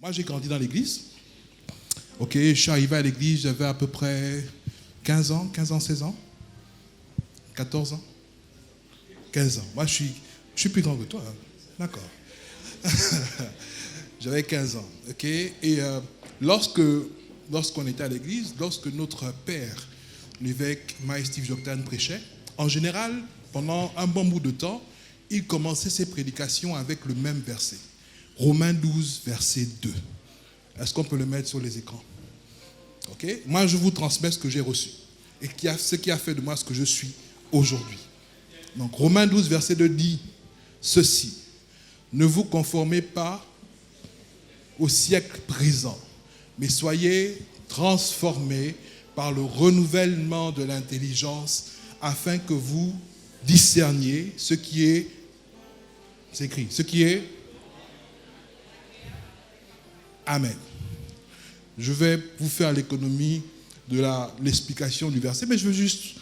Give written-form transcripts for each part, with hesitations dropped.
Moi, j'ai grandi dans l'église. Ok, je suis arrivé à l'église, j'avais à peu près 15 ans, 16 ans, 14 ans, 15 ans. Moi, je suis plus grand que toi. Hein. D'accord. J'avais 15 ans. Ok, et lorsqu'on était à l'église, lorsque notre père, l'évêque Maï Steve Joktan, prêchait, en général, pendant un bon bout de temps, il commençait ses prédications avec le même verset. Romains 12, verset 2. Est-ce qu'on peut le mettre sur les écrans? Ok. Moi, je vous transmets ce que j'ai reçu et ce qui a fait de moi ce que je suis aujourd'hui. Donc, Romains 12, verset 2 dit ceci. Ne vous conformez pas au siècle présent, mais soyez transformés par le renouvellement de l'intelligence afin que vous discerniez ce qui est, c'est écrit, ce qui est. Amen. Je vais vous faire l'économie de l'explication du verset, mais je veux juste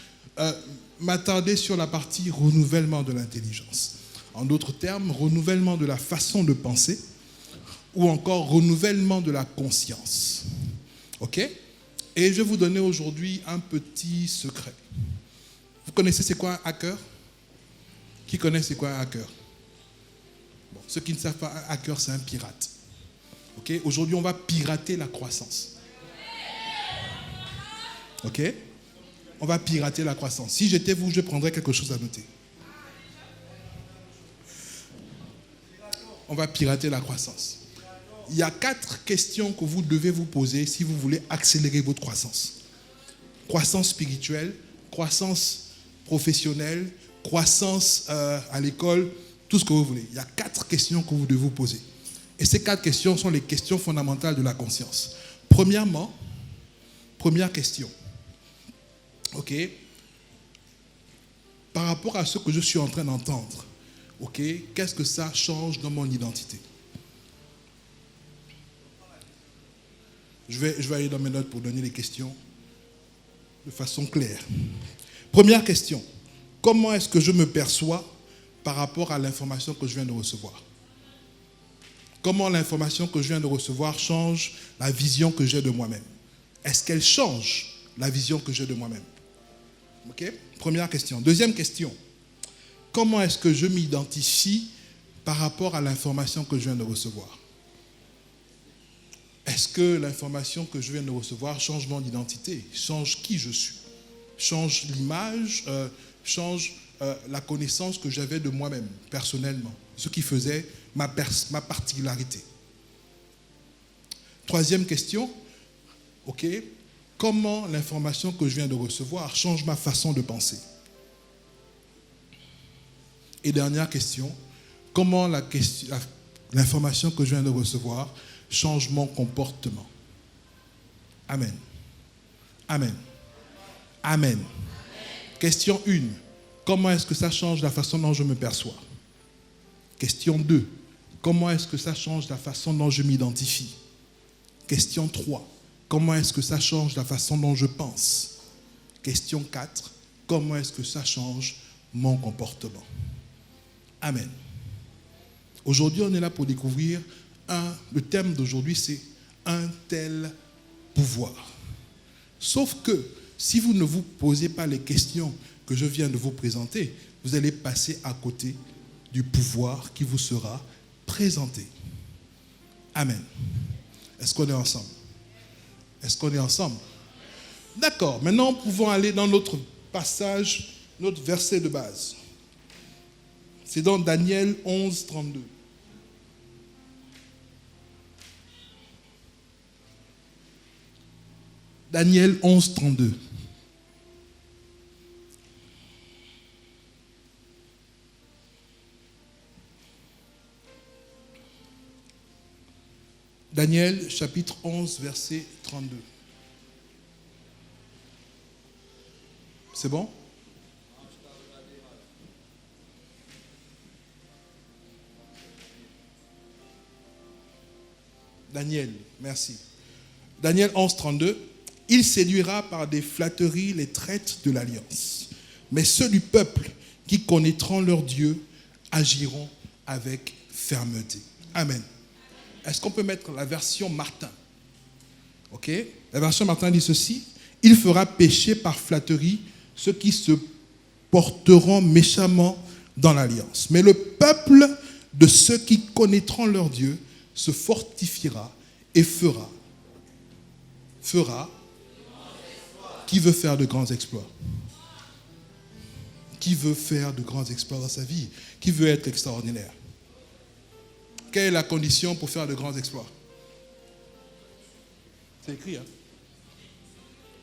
m'attarder sur la partie renouvellement de l'intelligence. En d'autres termes, renouvellement de la façon de penser ou encore renouvellement de la conscience. Ok? Et je vais vous donner aujourd'hui un petit secret. Vous connaissez c'est quoi un hacker? Qui connaît c'est quoi un hacker? Bon, ceux qui ne savent pas, un hacker, c'est un pirate. Ok? Aujourd'hui, on va pirater la croissance. Ok? On va pirater la croissance. Si j'étais vous, je prendrais quelque chose à noter. On va pirater la croissance. Il y a 4 questions que vous devez vous poser si vous voulez accélérer votre croissance. Croissance spirituelle, croissance professionnelle, croissance à l'école, tout ce que vous voulez. Il y a 4 questions que vous devez vous poser. Et ces 4 questions sont les questions fondamentales de la conscience. Premièrement, première question. Ok? Par rapport à ce que je suis en train d'entendre, ok? Qu'est-ce que ça change dans mon identité? Je vais aller dans mes notes pour donner les questions de façon claire. Première question. Comment est-ce que je me perçois par rapport à l'information que je viens de recevoir? Comment l'information que je viens de recevoir change la vision que j'ai de moi-même? Est-ce qu'elle change la vision que j'ai de moi-même? Ok? Première question. Deuxième question. Comment est-ce que je m'identifie par rapport à l'information que je viens de recevoir? Est-ce que l'information que je viens de recevoir change mon identité, change qui je suis, change l'image, change la connaissance que j'avais de moi-même, personnellement, ce qui faisait ma particularité. Troisième question, ok, comment l'information que je viens de recevoir change ma façon de penser? Et dernière question, comment l'information que je viens de recevoir change mon comportement? Amen. Amen. Amen. Amen. Question 1. Comment est-ce que ça change la façon dont je me perçois? Question 2. Comment est-ce que ça change la façon dont je m'identifie? Question 3. Comment est-ce que ça change la façon dont je pense? Question 4. Comment est-ce que ça change mon comportement? Amen. Aujourd'hui, on est là pour découvrir le thème d'aujourd'hui, c'est un tel pouvoir. Sauf que si vous ne vous posez pas les questions que je viens de vous présenter, vous allez passer à côté du pouvoir qui vous sera présenté. Amen. Est-ce qu'on est ensemble? Est-ce qu'on est ensemble? D'accord. Maintenant, nous pouvons aller dans notre passage, notre verset de base. C'est dans Daniel 11, 32. Daniel 11, 32. Daniel, chapitre 11, verset 32. C'est bon? Daniel, merci. Daniel 11, 32. Il séduira par des flatteries les traites de l'alliance. Mais ceux du peuple qui connaîtront leur Dieu agiront avec fermeté. Amen. Est-ce qu'on peut mettre la version Martin? Ok? La version Martin dit ceci. Il fera pécher par flatterie ceux qui se porteront méchamment dans l'alliance. Mais le peuple de ceux qui connaîtront leur Dieu se fortifiera et fera. Qui veut faire de grands exploits? Qui veut faire de grands exploits dans sa vie? Qui veut être extraordinaire? Quelle est la condition pour faire de grands exploits? C'est écrit, hein?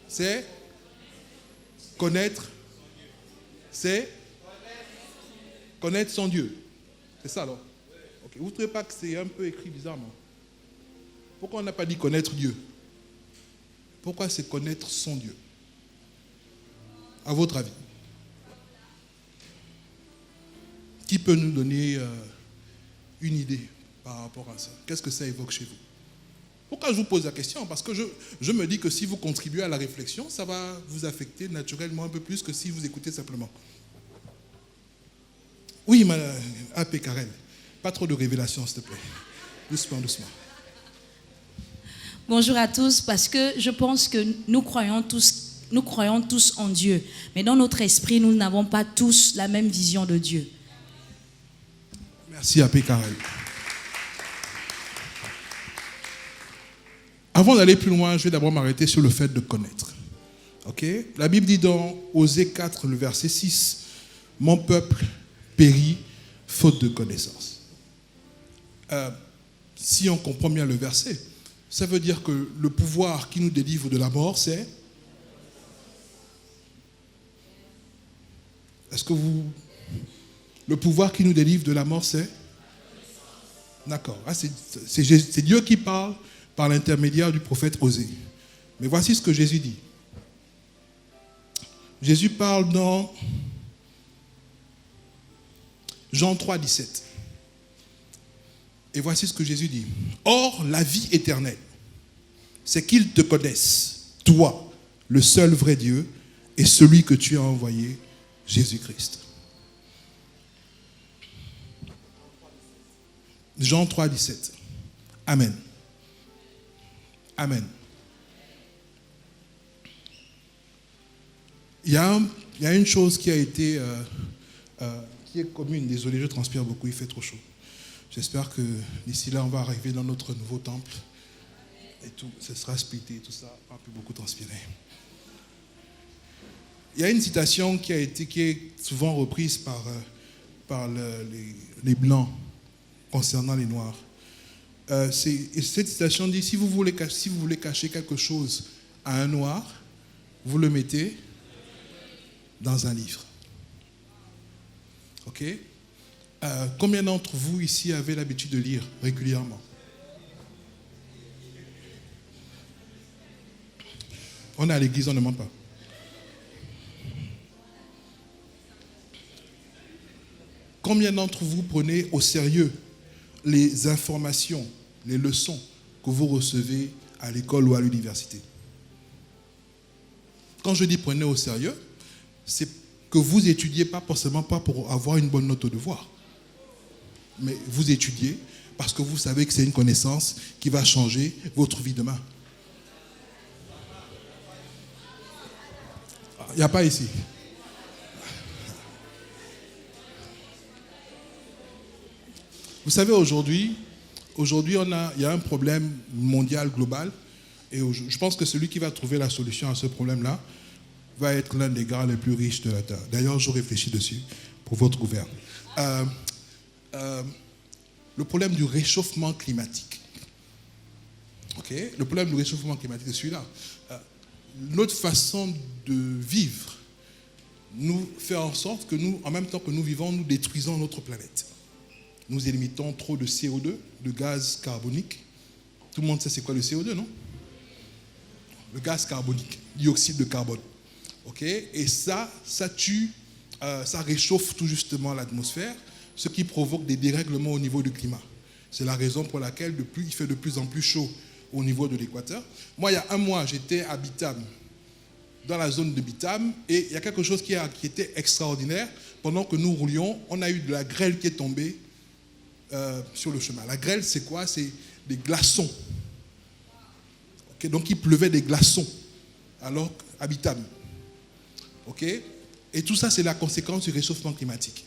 C'est connaître. C'est connaître son Dieu. C'est ça, alors? Okay. Vous ne trouvez pas que c'est un peu écrit bizarrement? Pourquoi on n'a pas dit connaître Dieu? Pourquoi c'est connaître son Dieu? À votre avis? Qui peut nous donner une idée par rapport à ça? Qu'est-ce que ça évoque chez vous? Pourquoi je vous pose la question? Parce que je me dis que si vous contribuez à la réflexion, ça va vous affecter naturellement un peu plus que si vous écoutez simplement. Oui, AP Karel, pas trop de révélations, s'il te plaît. Doucement, doucement. Bonjour à tous, parce que je pense que nous croyons tous en Dieu. Mais dans notre esprit, nous n'avons pas tous la même vision de Dieu. Merci, AP Karel. Avant d'aller plus loin, je vais d'abord m'arrêter sur le fait de connaître. Ok? La Bible dit dans Osée 4, le verset 6, « Mon peuple périt faute de connaissance. » Si on comprend bien le verset, ça veut dire que le pouvoir qui nous délivre de la mort, c'est... Est-ce que vous... Le pouvoir qui nous délivre de la mort, c'est... D'accord. Ah, c'est Dieu qui parle par l'intermédiaire du prophète Osée. Mais voici ce que Jésus dit. Jésus parle dans Jean 3, 17. Et voici ce que Jésus dit. Or, la vie éternelle, c'est qu'ils te connaissent, toi, le seul vrai Dieu, et celui que tu as envoyé, Jésus-Christ. Jean 3, 17. Amen. Amen. Il y a une chose qui a été, qui est commune. Désolé, je transpire beaucoup, il fait trop chaud. J'espère que d'ici là, on va arriver dans notre nouveau temple. Et tout, ce sera splitté, tout ça, on va plus beaucoup transpirer. Il y a une citation qui est souvent reprise par les Blancs concernant les Noirs. Cette citation dit, si vous voulez cacher quelque chose à un Noir, vous le mettez dans un livre. Ok? Combien d'entre vous ici avez l'habitude de lire régulièrement? On est à l'église, on ne ment pas. Combien d'entre vous prenez au sérieux les informations, les leçons que vous recevez à l'école ou à l'université? Quand je dis prenez au sérieux, c'est que vous étudiez pas forcément pas pour avoir une bonne note au devoir. Mais vous étudiez parce que vous savez que c'est une connaissance qui va changer votre vie demain. Il n'y a pas ici. Vous savez, aujourd'hui, il y a un problème mondial, global, et je pense que celui qui va trouver la solution à ce problème-là va être l'un des gars les plus riches de la Terre. D'ailleurs, je réfléchis dessus pour votre gouvernement. Le problème du réchauffement climatique. Ok? Le problème du réchauffement climatique, c'est celui-là. Notre façon de vivre nous fait en sorte que nous, en même temps que nous vivons, nous détruisons notre planète. Nous émettons trop de CO2, de gaz carbonique. Tout le monde sait c'est quoi le CO2, non? Le gaz carbonique, dioxyde de carbone. Ok? Et ça tue, ça réchauffe tout justement l'atmosphère, ce qui provoque des dérèglements au niveau du climat. C'est la raison pour laquelle il fait de plus en plus chaud au niveau de l'équateur. Moi, il y a un mois, j'étais à Bitam, dans la zone de Bitam, et il y a quelque chose qui était extraordinaire. Pendant que nous roulions, on a eu de la grêle qui est tombée sur le chemin. La grêle, c'est quoi? C'est des glaçons. Okay? Donc il pleuvait des glaçons, alors habitables. Okay? Et tout ça, c'est la conséquence du réchauffement climatique.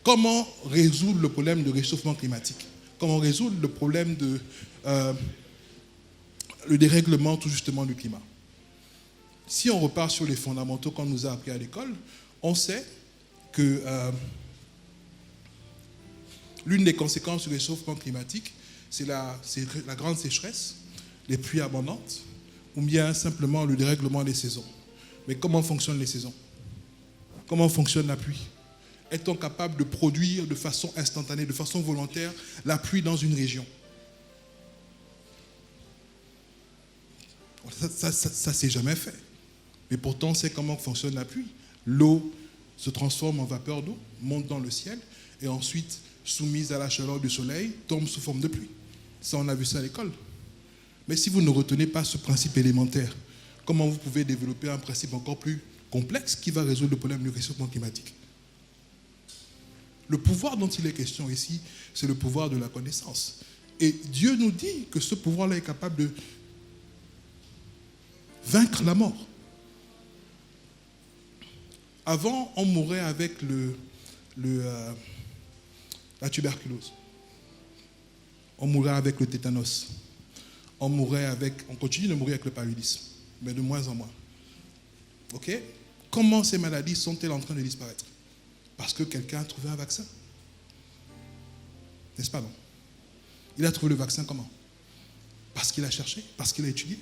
Comment résoudre le problème de réchauffement climatique? Comment résoudre le problème de le dérèglement tout justement du climat? Si on repart sur les fondamentaux qu'on nous a appris à l'école, on sait que l'une des conséquences du réchauffement climatique, c'est la grande sécheresse, les pluies abondantes, ou bien simplement le dérèglement des saisons. Mais comment fonctionnent les saisons? Comment fonctionne la pluie? Est-on capable de produire de façon instantanée, de façon volontaire, la pluie dans une région? Ça s'est jamais fait. Mais pourtant, c'est comment fonctionne la pluie. L'eau se transforme en vapeur d'eau, monte dans le ciel, et ensuite, soumise à la chaleur du soleil, tombe sous forme de pluie. Ça, on a vu ça à l'école. Mais si vous ne retenez pas ce principe élémentaire, comment vous pouvez développer un principe encore plus complexe qui va résoudre le problème du réchauffement climatique? Le pouvoir dont il est question ici, c'est le pouvoir de la connaissance. Et Dieu nous dit que ce pouvoir-là est capable de vaincre la mort. Avant, on mourait avec la tuberculose. On mourait avec le tétanos. On continue de mourir avec le paludisme, mais de moins en moins. Ok? Comment ces maladies sont-elles en train de disparaître? Parce que quelqu'un a trouvé un vaccin. N'est-ce pas, non? Il a trouvé le vaccin comment? Parce qu'il a cherché, parce qu'il a étudié.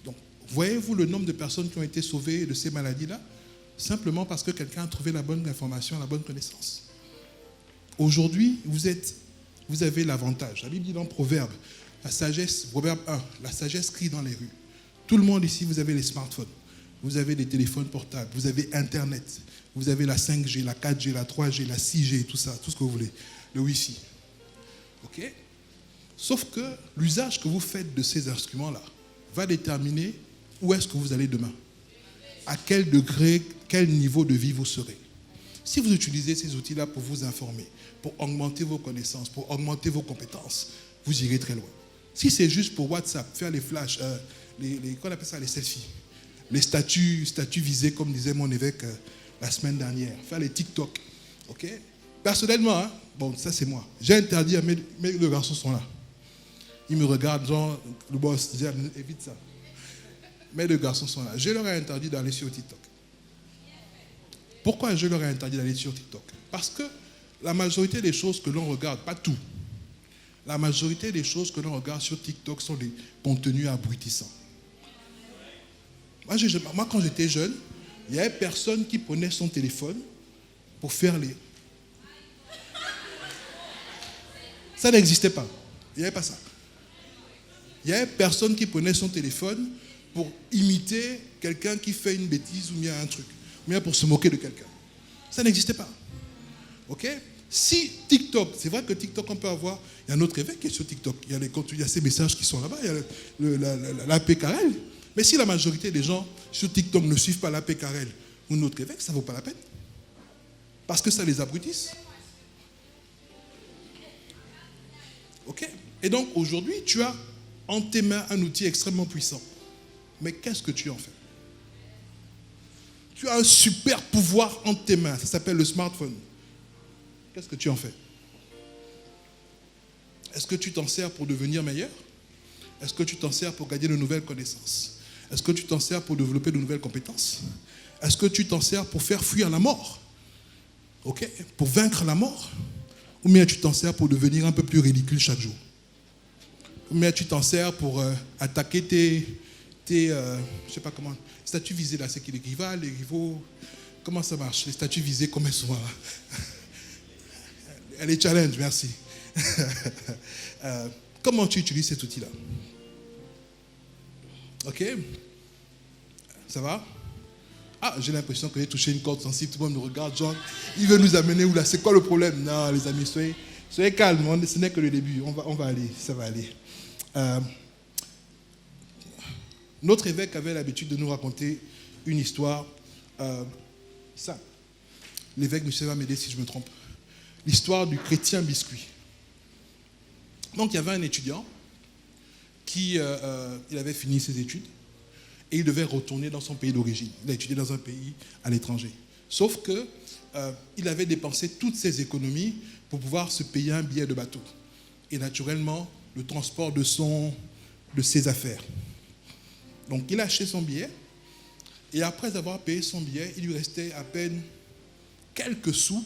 Donc, voyez-vous le nombre de personnes qui ont été sauvées de ces maladies-là? Simplement parce que quelqu'un a trouvé la bonne information, la bonne connaissance. Aujourd'hui, vous avez l'avantage. La Bible dit dans Proverbe, Proverbe 1, la sagesse crie dans les rues. Tout le monde ici, vous avez les smartphones, vous avez des téléphones portables, vous avez Internet, vous avez la 5G, la 4G, la 3G, la 6G, tout ça, tout ce que vous voulez, le Wi-Fi. Ok? Sauf que l'usage que vous faites de ces instruments-là va déterminer où est-ce que vous allez demain. À quel degré, quel niveau de vie vous serez. Si vous utilisez ces outils-là pour vous informer, pour augmenter vos connaissances, pour augmenter vos compétences, vous irez très loin. Si c'est juste pour WhatsApp, faire les flashs, qu'on appelle ça, les selfies, les statuts visés, comme disait mon évêque la semaine dernière, faire les TikTok. Ok? Personnellement, hein, bon, ça c'est moi, j'ai interdit à mes deux garçons sont là. Ils me regardent, genre, le boss dit, évite ça. Mes deux garçons sont là. Je leur ai interdit d'aller sur TikTok. Pourquoi je leur ai interdit d'aller sur TikTok? Parce que la majorité des choses que l'on regarde, pas tout, la majorité des choses que l'on regarde sur TikTok sont des contenus abrutissants. Moi, quand j'étais jeune, il n'y avait personne qui prenait son téléphone pour faire les... Ça n'existait pas. Il n'y avait pas ça. Il n'y avait personne qui prenait son téléphone pour imiter quelqu'un qui fait une bêtise ou bien un truc, ou bien pour se moquer de quelqu'un. Ça n'existait pas. Ok? Si TikTok, c'est vrai que TikTok, on peut avoir, il y a un autre évêque qui est sur TikTok, il y a ces messages qui sont là-bas, il y a l'AP Carrel. Mais si la majorité des gens sur TikTok ne suivent pas l'AP Carrel ou notre évêque, ça ne vaut pas la peine. Parce que ça les abrutisse. Ok? Et donc aujourd'hui, tu as en tes mains un outil extrêmement puissant. Mais qu'est-ce que tu en fais? Tu as un super pouvoir entre tes mains, ça s'appelle le smartphone. Qu'est-ce que tu en fais? Est-ce que tu t'en sers pour devenir meilleur? Est-ce que tu t'en sers pour gagner de nouvelles connaissances? Est-ce que tu t'en sers pour développer de nouvelles compétences? Est-ce que tu t'en sers pour faire fuir la mort? Ok? Pour vaincre la mort? Ou bien tu t'en sers pour devenir un peu plus ridicule chaque jour? Ou bien tu t'en sers pour attaquer je sais pas comment, statuts visés là, c'est qui les rivaux, comment ça marche? Les statuts visés, combien souvent? Les challenges, merci. Comment tu utilises cet outil-là? Ok? Ça va? Ah, j'ai l'impression que j'ai touché une corde sensible, tout le monde nous regarde, genre, il veut nous amener où là? C'est quoi le problème? Non, les amis, soyez calmes, ce n'est que le début, on va aller, ça va aller. Notre évêque avait l'habitude de nous raconter une histoire simple. L'évêque, monsieur, va m'aider si je me trompe. L'histoire du chrétien biscuit. Donc il y avait un étudiant qui il avait fini ses études et il devait retourner dans son pays d'origine. Il a étudié dans un pays à l'étranger. Sauf que il avait dépensé toutes ses économies pour pouvoir se payer un billet de bateau. Et naturellement, le transport de ses affaires. Donc il a acheté son billet et après avoir payé son billet, il lui restait à peine quelques sous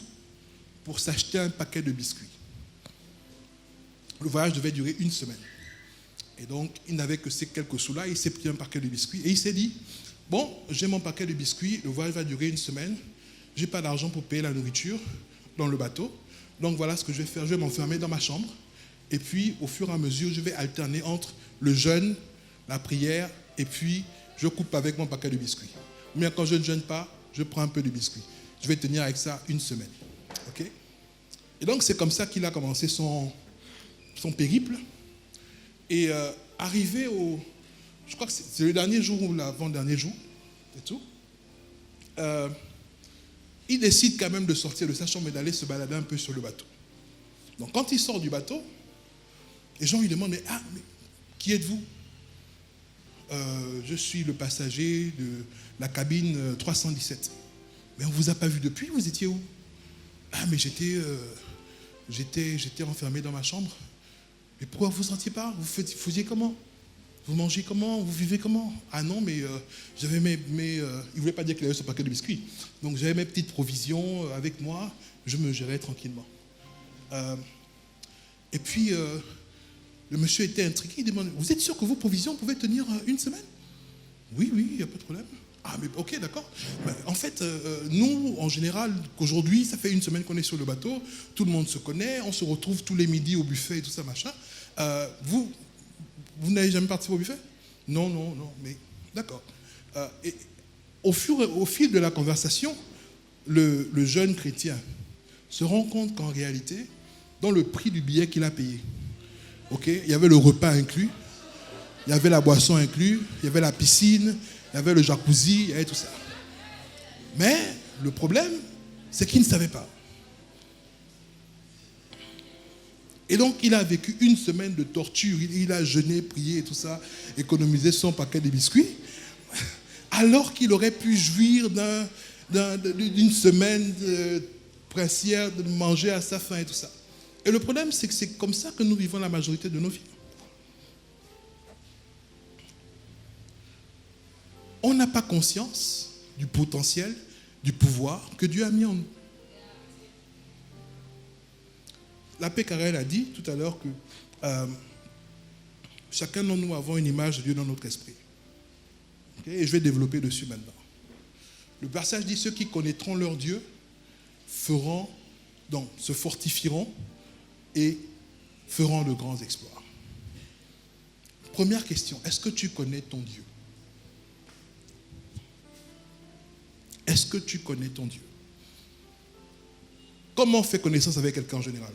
pour s'acheter un paquet de biscuits. Le voyage devait durer 1 semaine. Et donc, il n'avait que ces quelques sous-là. Il s'est pris un paquet de biscuits. Et il s'est dit, bon, j'ai mon paquet de biscuits. Le voyage va durer 1 semaine. Je n'ai pas d'argent pour payer la nourriture dans le bateau. Donc, voilà ce que je vais faire. Je vais m'enfermer dans ma chambre. Et puis, au fur et à mesure, je vais alterner entre le jeûne, la prière, et puis, je coupe avec mon paquet de biscuits. Mais quand je ne jeûne pas, je prends un peu de biscuits. Je vais tenir avec ça 1 semaine. OK? Et donc, c'est comme ça qu'il a commencé son périple. Et arrivé je crois que c'est le dernier jour ou l'avant-dernier jour, c'est tout, il décide quand même de sortir de sa chambre et d'aller se balader un peu sur le bateau. Donc quand il sort du bateau, les gens lui demandent, mais qui êtes-vous? Je suis le passager de la cabine 317. Mais on ne vous a pas vu depuis, vous étiez où? Ah, mais j'étais enfermé dans ma chambre. Mais pourquoi vous ne sentiez pas? Vous faisiez comment? Vous mangez comment? Vous vivez comment? Ah non, mais j'avais il ne voulait pas dire qu'il avait ce paquet de biscuits. Donc j'avais mes petites provisions avec moi. Je me gérais tranquillement. Et puis, le monsieur était intrigué. Il demande, vous êtes sûr que vos provisions pouvaient tenir 1 semaine? Oui, il n'y a pas de problème. Ah, mais ok, d'accord. En fait, nous, en général, qu'aujourd'hui, ça fait 1 semaine qu'on est sur le bateau, tout le monde se connaît, on se retrouve tous les midis au buffet et tout ça, machin. Vous n'avez jamais participé au buffet? Non, mais d'accord. Et au fil de la conversation, le jeune chrétien se rend compte qu'en réalité, dans le prix du billet qu'il a payé, il y avait le repas inclus, il y avait la boisson inclus, il y avait la piscine, il y avait le jacuzzi, il y avait tout ça. Mais le problème, c'est qu'il ne savait pas. Et donc, il a vécu 1 semaine de torture. Il a jeûné, prié et tout ça, économisé son paquet de biscuits, alors qu'il aurait pu jouir d'une semaine princière, de manger à sa faim et tout ça. Et le problème, c'est que c'est comme ça que nous vivons la majorité de nos vies. On n'a pas conscience du potentiel, du pouvoir que Dieu a mis en nous. L'abbé Carrel a dit tout à l'heure que chacun de nous avons une image de Dieu dans notre esprit. Et je vais développer dessus maintenant. Le passage dit, ceux qui connaîtront leur Dieu se fortifieront et feront de grands exploits. Première question, est-ce que tu connais ton Dieu? Est-ce que tu connais ton Dieu? Comment on fait connaissance avec quelqu'un en général?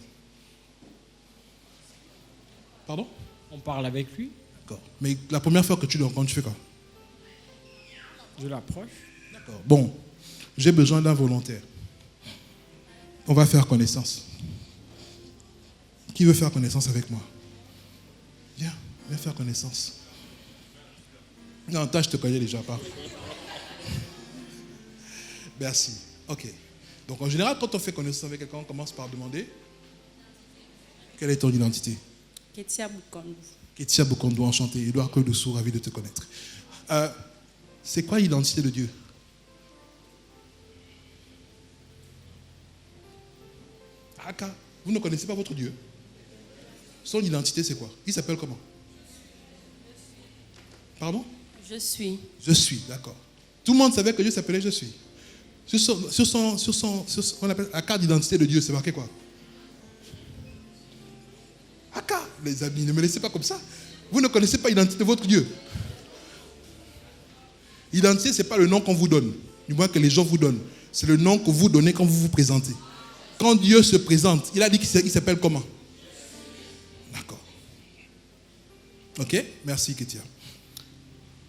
Pardon? On parle avec lui. D'accord. Mais la première fois que tu le rencontres, tu fais quoi? Je l'approche. D'accord. Bon, j'ai besoin d'un volontaire. On va faire connaissance. Qui veut faire connaissance avec moi? Viens faire connaissance. Non, toi, je te connais déjà pas. Merci. Ok. Donc, en général, quand on fait connaissance avec quelqu'un, on commence par demander quelle est ton identité? Ketia Bukondu. Ketia Bukondu, enchanté. Edouard Koudoussou, ravi de te connaître. C'est quoi l'identité de Dieu? Aka, vous ne connaissez pas votre Dieu? Son identité, c'est quoi? Il s'appelle comment? Pardon? Je suis. Je suis, d'accord. Tout le monde savait que Dieu s'appelait Je suis. Sur on appelle la carte d'identité de Dieu, c'est marqué quoi? Aka, les amis, ne me laissez pas comme ça. Vous ne connaissez pas l'identité de votre Dieu. L'identité, ce n'est pas le nom qu'on vous donne, du moins que les gens vous donnent. C'est le nom que vous donnez quand vous vous présentez. Quand Dieu se présente, il a dit qu'il s'appelle comment? D'accord. Ok? Merci, Ketia.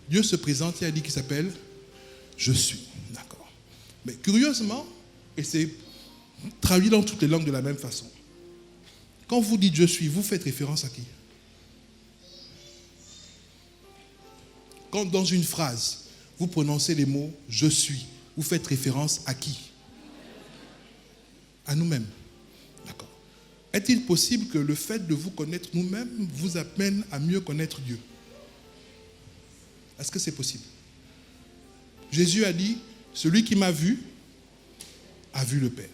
Dieu se présente, il a dit qu'il s'appelle Je suis. D'accord. Mais curieusement, et c'est traduit dans toutes les langues de la même façon, Quand vous dites je suis, vous faites référence à qui? Quand dans une phrase, vous prononcez les mots je suis, vous faites référence à qui? À nous-mêmes. D'accord. Est-il possible que le fait de vous connaître nous-mêmes vous amène à mieux connaître Dieu? Est-ce que c'est possible? Jésus a dit, celui qui m'a vu a vu le Père.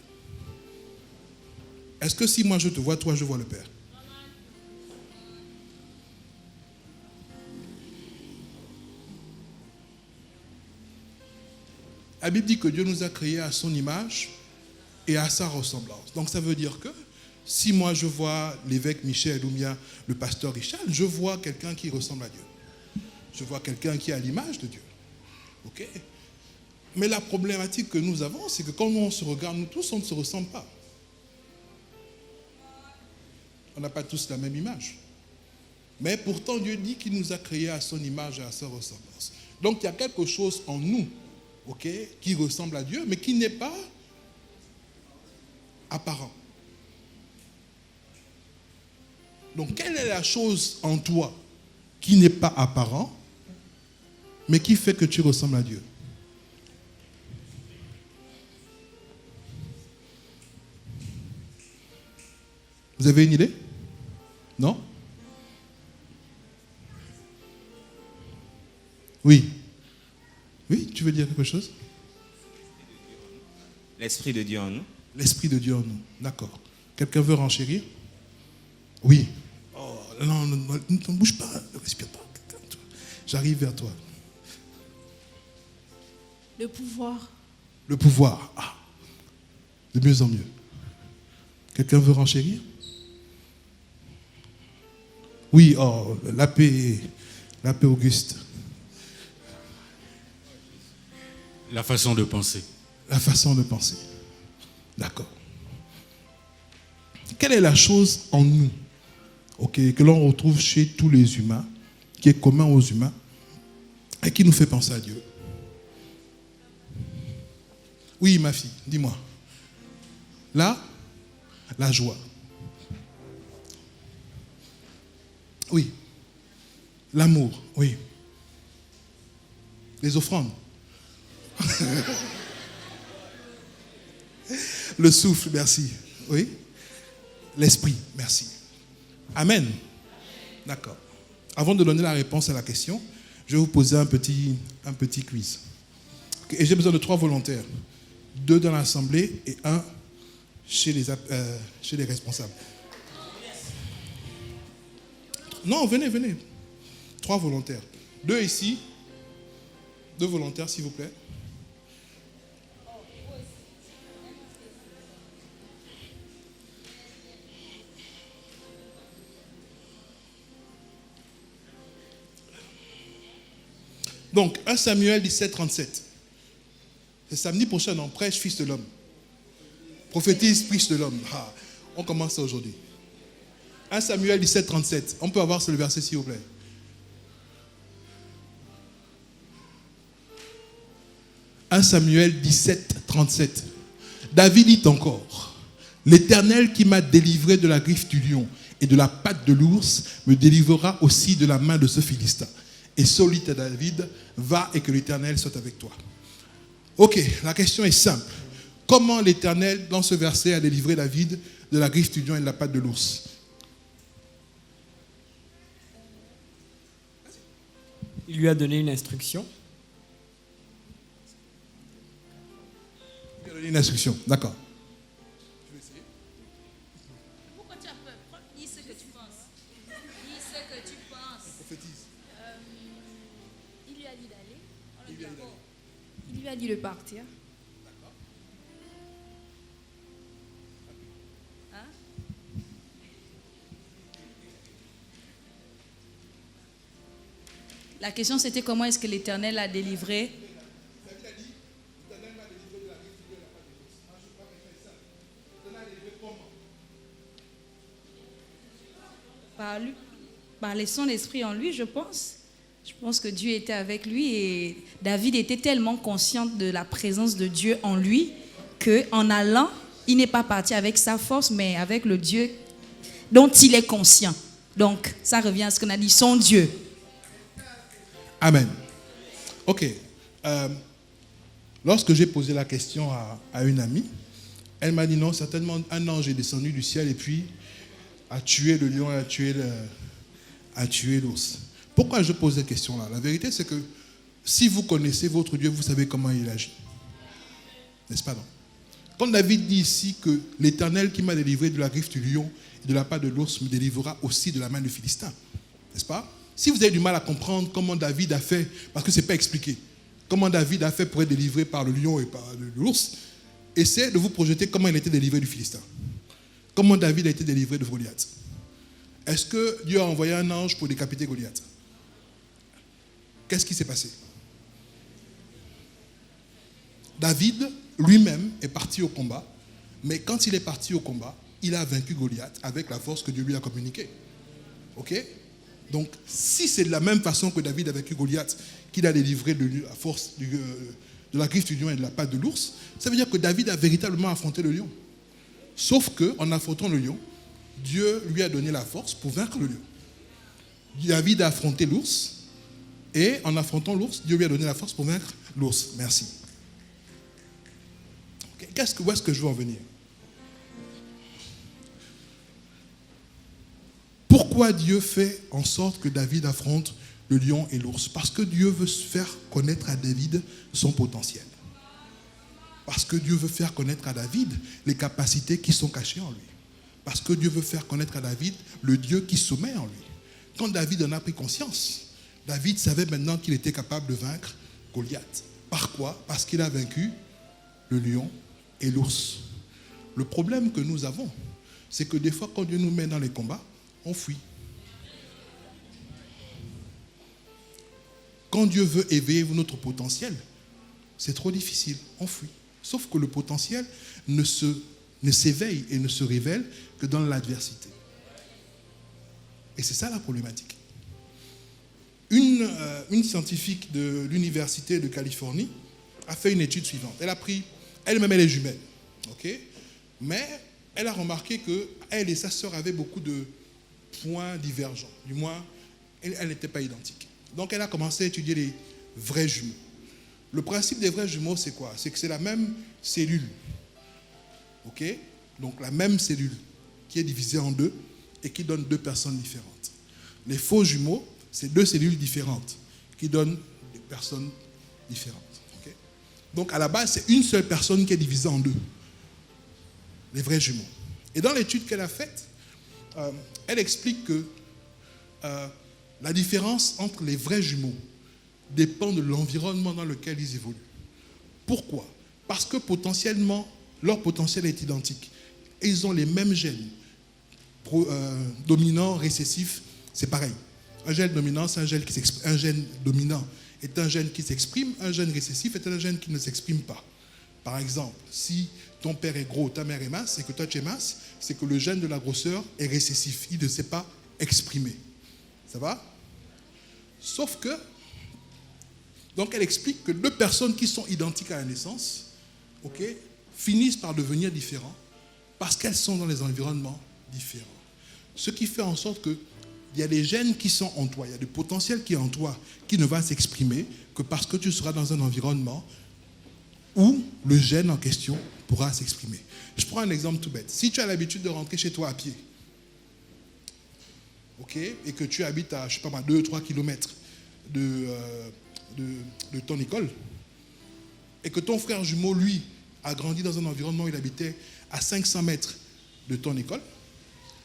Est-ce que si moi je te vois, toi je vois le Père? La Bible dit que Dieu nous a créés à son image et à sa ressemblance. Donc ça veut dire que si moi je vois l'évêque Michel ou bien le pasteur Richard, je vois quelqu'un qui ressemble à Dieu. Je vois quelqu'un qui est à l'image de Dieu. Ok? Mais la problématique que nous avons, c'est que quand on se regarde, nous tous, on ne se ressemble pas. On n'a pas tous la même image. Mais pourtant, Dieu dit qu'il nous a créés à son image et à sa ressemblance. Donc, il y a quelque chose en nous, ok, qui ressemble à Dieu, mais qui n'est pas apparent. Donc, quelle est la chose en toi qui n'est pas apparent, mais qui fait que tu ressembles à Dieu? Vous avez une idée? Non? Oui. Oui, tu veux dire quelque chose? L'Esprit de Dieu en nous. L'Esprit de Dieu en nous. D'accord. Quelqu'un veut renchérir? Oui. Oh, non, ne bouge pas, ne respire pas. J'arrive vers toi. Le pouvoir. Le pouvoir. Ah. De mieux en mieux. Quelqu'un veut renchérir? Oui, oh, la paix Auguste. La façon de penser. La façon de penser. D'accord. Quelle est la chose en nous, ok, que l'on retrouve chez tous les humains, qui est commun aux humains, et qui nous fait penser à Dieu? Oui, ma fille, dis-moi. Là, la joie. Oui. L'amour, oui. Les offrandes. Le souffle, merci. Oui. L'esprit, merci. Amen. D'accord. Avant de donner la réponse à la question, je vais vous poser un petit quiz. Et j'ai besoin de 3 volontaires. 2 dans l'assemblée et 1 chez les responsables. Non, venez. 3 volontaires. 2 ici. 2 volontaires, s'il vous plaît. Donc, 1 Samuel 17, 37. C'est samedi prochain, on prêche fils de l'homme. Prophétise, fils de l'homme. Ah, on commence ça aujourd'hui. 1 Samuel 17, 37. On peut avoir ce verset, s'il vous plaît. « 1 Samuel 17, 37. David dit encore, « L'Éternel qui m'a délivré de la griffe du lion et de la patte de l'ours me délivrera aussi de la main de ce Philistin. » Et Saul dit à David, « Va et que l'Éternel soit avec toi. » Ok, la question est simple. Comment l'Éternel, dans ce verset, a délivré David de la griffe du lion et de la patte de l'ours? Il lui a donné une instruction. Il lui a donné une instruction, d'accord. Je vais essayer. Pourquoi tu as peur? Dis ce que tu penses. Dis ce que tu penses. Prophétise. Il lui a dit d'aller. Il lui a dit de partir. La question c'était comment est-ce que l'Éternel a délivré? Par lui, par laissant l'esprit en lui, je pense. Je pense que Dieu était avec lui et David était tellement conscient de la présence de Dieu en lui qu'en allant, il n'est pas parti avec sa force, mais avec le Dieu dont il est conscient. Donc, ça revient à ce qu'on a dit, son Dieu. Amen. Ok. Lorsque j'ai posé la question à une amie, elle m'a dit non, certainement un ange est descendu du ciel et puis a tué le lion et a tué l'ours. Pourquoi je pose cette question-là? La vérité, c'est que si vous connaissez votre Dieu, vous savez comment il agit. N'est-ce pas, non? Quand David dit ici que l'Éternel qui m'a délivré de la griffe du lion et de la patte de l'ours me délivrera aussi de la main du Philistin. N'est-ce pas? Si vous avez du mal à comprendre comment David a fait, parce que ce n'est pas expliqué, comment David a fait pour être délivré par le lion et par l'ours, essayez de vous projeter comment il a été délivré du Philistin. Comment David a été délivré de Goliath. Est-ce que Dieu a envoyé un ange pour décapiter Goliath? Qu'est-ce qui s'est passé? David lui-même est parti au combat, mais quand il est parti au combat, il a vaincu Goliath avec la force que Dieu lui a communiquée. Ok? Donc, si c'est de la même façon que David a vaincu Goliath, qu'il a délivré de la force de la griffe du lion et de la patte de l'ours, ça veut dire que David a véritablement affronté le lion. Sauf qu'en affrontant le lion, Dieu lui a donné la force pour vaincre le lion. David a affronté l'ours, et en affrontant l'ours, Dieu lui a donné la force pour vaincre l'ours. Merci. Où est-ce que je veux en venir? Pourquoi Dieu fait en sorte que David affronte le lion et l'ours? Parce que Dieu veut faire connaître à David son potentiel. Parce que Dieu veut faire connaître à David les capacités qui sont cachées en lui. Parce que Dieu veut faire connaître à David le Dieu qui sommeille en lui. Quand David en a pris conscience, David savait maintenant qu'il était capable de vaincre Goliath. Par quoi? Parce qu'il a vaincu le lion et l'ours. Le problème que nous avons, c'est que des fois, quand Dieu nous met dans les combats, on fuit. Quand Dieu veut éveiller notre potentiel, c'est trop difficile, on fuit. Sauf que le potentiel ne s'éveille et ne se révèle que dans l'adversité. Et c'est ça la problématique. Une scientifique de l'Université de Californie a fait une étude suivante. Elle-même, elle est jumelle. Okay? Mais elle a remarqué qu'elle et sa sœur avaient beaucoup de points divergents. Du moins, elles n'étaient pas identiques. Donc, elle a commencé à étudier les vrais jumeaux. Le principe des vrais jumeaux, c'est quoi? C'est que c'est la même cellule. Ok? Donc, la même cellule qui est divisée en deux et qui donne deux personnes différentes. Les faux jumeaux, c'est deux cellules différentes qui donnent des personnes différentes. Okay? Donc, à la base, c'est une seule personne qui est divisée en deux. Les vrais jumeaux. Et dans l'étude qu'elle a faite, elle explique que la différence entre les vrais jumeaux dépend de l'environnement dans lequel ils évoluent. Pourquoi? Parce que potentiellement, leur potentiel est identique. Et ils ont les mêmes gènes. Dominant, récessif, c'est pareil. Un gène dominant, c'est un gène qui s'exprime. Un gène dominant est un gène qui s'exprime. Un gène récessif est un gène qui ne s'exprime pas. Par exemple, si ton père est gros, ta mère est mince, et que toi tu es mince, c'est que le gène de la grosseur est récessif. Il ne sait pas exprimer. Ça va? Sauf que, donc elle explique que deux personnes qui sont identiques à la naissance, okay, finissent par devenir différents parce qu'elles sont dans des environnements différents. Ce qui fait en sorte qu'il y a des gènes qui sont en toi, il y a du potentiel qui est en toi, qui ne va s'exprimer que parce que tu seras dans un environnement où le gène en question pourra s'exprimer. Je prends un exemple tout bête. Si tu as l'habitude de rentrer chez toi à pied, okay, et que tu habites à, 2-3 km de ton école, et que ton frère jumeau, lui, a grandi dans un environnement où il habitait à 500 mètres de ton école,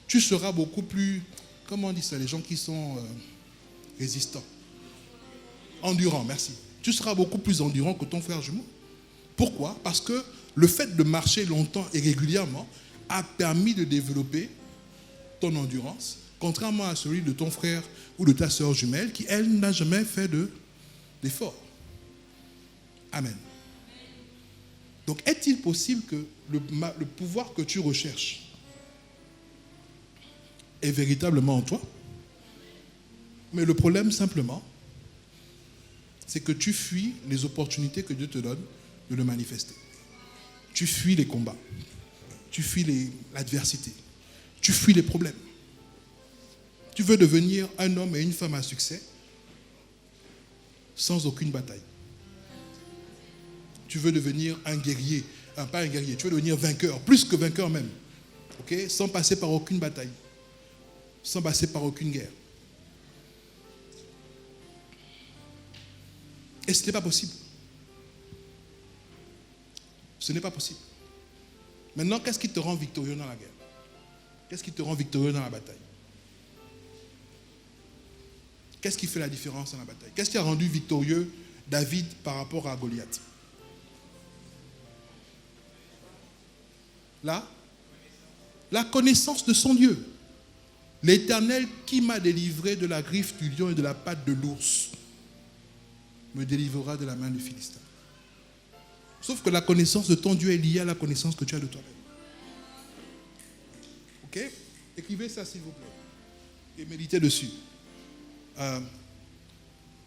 tu seras beaucoup plus, comment on dit ça, les gens qui sont résistants, endurants, merci. Tu seras beaucoup plus endurant que ton frère jumeau. Pourquoi? Parce que le fait de marcher longtemps et régulièrement a permis de développer ton endurance, contrairement à celui de ton frère ou de ta sœur jumelle qui, elle, n'a jamais fait d'effort. Amen. Donc, est-il possible que le pouvoir que tu recherches est véritablement en toi? Mais le problème, simplement, c'est que tu fuis les opportunités que Dieu te donne de le manifester. Tu fuis les combats. Tu fuis l'adversité. Tu fuis les problèmes. Tu veux devenir un homme et une femme à succès sans aucune bataille. Tu veux devenir un guerrier, pas un guerrier, tu veux devenir vainqueur, plus que vainqueur même, ok, sans passer par aucune bataille, sans passer par aucune guerre. Et ce n'est pas possible. Ce n'est pas possible. Maintenant, qu'est-ce qui te rend victorieux dans la guerre? Qu'est-ce qui te rend victorieux dans la bataille? Qu'est-ce qui fait la différence dans la bataille? Qu'est-ce qui a rendu victorieux David par rapport à Goliath? Là, la connaissance de son Dieu. L'Éternel qui m'a délivré de la griffe du lion et de la patte de l'ours me délivrera de la main du Philistin. Sauf que la connaissance de ton Dieu est liée à la connaissance que tu as de toi-même. Ok? Écrivez ça s'il vous plaît. Et méditez dessus.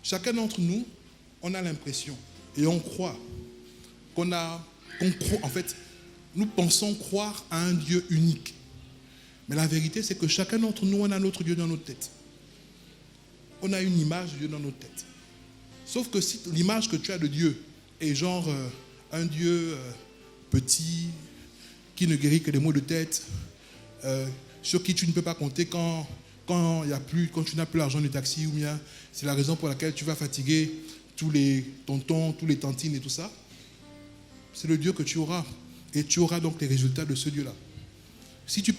Chacun d'entre nous, on a l'impression et on croit en fait, nous pensons croire à un Dieu unique. Mais la vérité, c'est que chacun d'entre nous, on a notre Dieu dans notre tête. On a une image de Dieu dans notre tête. Sauf que si l'image que tu as de Dieu est genre un Dieu petit, qui ne guérit que des maux de tête, sur qui tu ne peux pas compter quand tu n'as plus l'argent du taxi, ou bien c'est la raison pour laquelle tu vas fatiguer tous les tontons, tous les tantines et tout ça, c'est le Dieu que tu auras. Et tu auras donc les résultats de ce Dieu-là. Si tu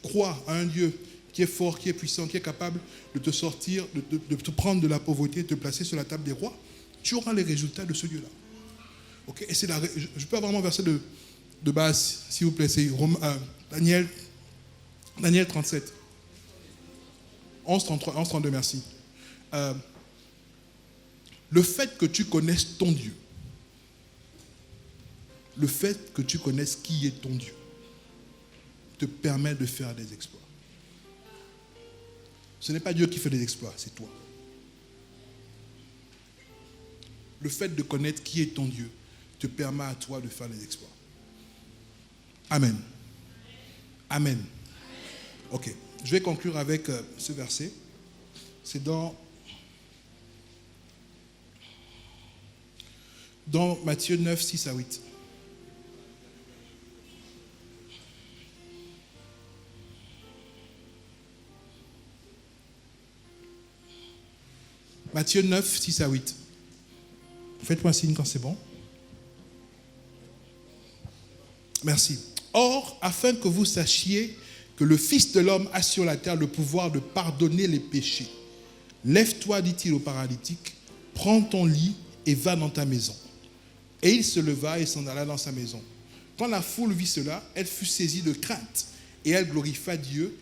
crois à un Dieu qui est fort, qui est puissant, qui est capable de te sortir, de te prendre de la pauvreté, de te placer sur la table des rois, tu auras les résultats de ce Dieu-là. Okay? Et je peux avoir mon verset de base, s'il vous plaît, c'est Daniel 37. 11.33, 11.32, merci. Le fait que tu connaisses ton Dieu, le fait que tu connaisses qui est ton Dieu, te permet de faire des exploits. Ce n'est pas Dieu qui fait des exploits, c'est toi. Le fait de connaître qui est ton Dieu te permet à toi de faire des exploits. Amen. Amen. Ok, je vais conclure avec ce verset. C'est dans Matthieu 9, 6 à 8. Matthieu 9, 6 à 8. Faites-moi un signe quand c'est bon. Merci. Or, afin que vous sachiez que le Fils de l'homme a sur la terre le pouvoir de pardonner les péchés, lève-toi, dit-il au paralytique, prends ton lit et va dans ta maison. Et il se leva et s'en alla dans sa maison. Quand la foule vit cela, elle fut saisie de crainte et elle glorifia Dieu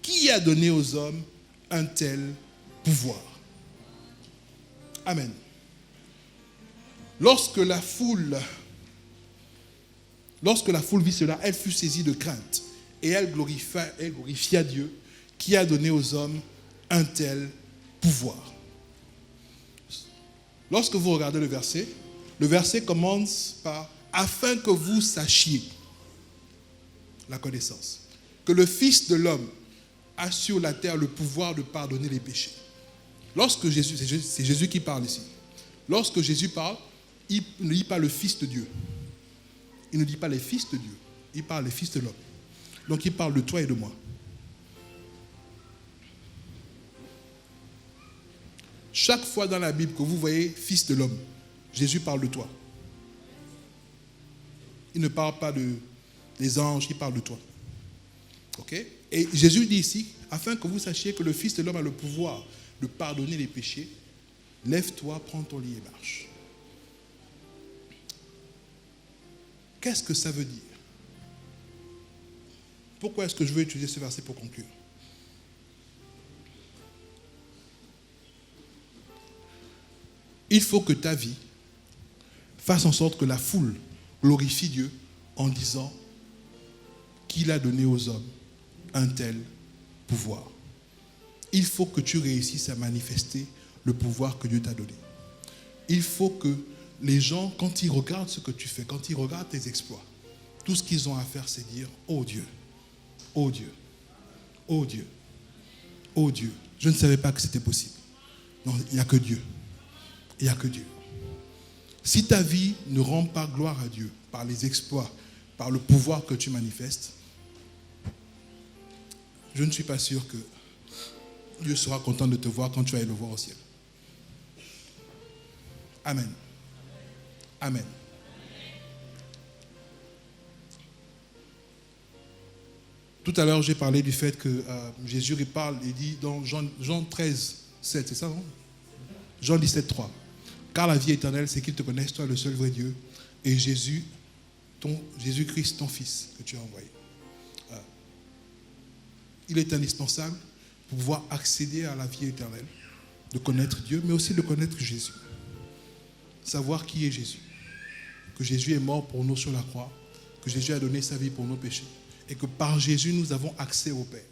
qui a donné aux hommes un tel pouvoir. Amen. Lorsque la foule vit cela, elle fut saisie de crainte et elle glorifia Dieu qui a donné aux hommes un tel pouvoir. Lorsque vous regardez le verset commence par « afin que vous sachiez » la connaissance, que le Fils de l'homme a sur la terre le pouvoir de pardonner les péchés. Lorsque Jésus, c'est Jésus qui parle ici. Lorsque Jésus parle, il ne dit pas le Fils de Dieu. Il ne dit pas les fils de Dieu. Il parle des fils de l'homme. Donc il parle de toi et de moi. Chaque fois dans la Bible que vous voyez fils de l'homme, Jésus parle de toi. Il ne parle pas des anges, il parle de toi. Ok? Et Jésus dit ici, afin que vous sachiez que le Fils de l'homme a le pouvoir de pardonner les péchés, lève-toi, prends ton lit et marche. Qu'est-ce que ça veut dire? Pourquoi est-ce que je veux utiliser ce verset pour conclure? Il faut que ta vie fasse en sorte que la foule glorifie Dieu en disant qu'il a donné aux hommes un tel pouvoir. Il faut que tu réussisses à manifester le pouvoir que Dieu t'a donné. Il faut que les gens, quand ils regardent ce que tu fais, quand ils regardent tes exploits, tout ce qu'ils ont à faire, c'est dire « Oh Dieu, oh Dieu, Oh Dieu. Oh Dieu. Je ne savais pas que c'était possible. Non, il n'y a que Dieu. Il n'y a que Dieu. Si ta vie ne rend pas gloire à Dieu par les exploits, par le pouvoir que tu manifestes, je ne suis pas sûr que Dieu sera content de te voir quand tu vas le voir au ciel. Amen. Amen. Tout à l'heure, j'ai parlé du fait que Jésus il parle, il dit dans Jean 13, 7, c'est ça, non? Jean 17, 3. Car la vie éternelle, c'est qu'ils te connaissent, toi, le seul vrai Dieu, et Jésus-Christ, ton Fils, que tu as envoyé. Il est indispensable pour pouvoir accéder à la vie éternelle, de connaître Dieu, mais aussi de connaître Jésus. Savoir qui est Jésus. Que Jésus est mort pour nous sur la croix, que Jésus a donné sa vie pour nos péchés, et que par Jésus, nous avons accès au Père.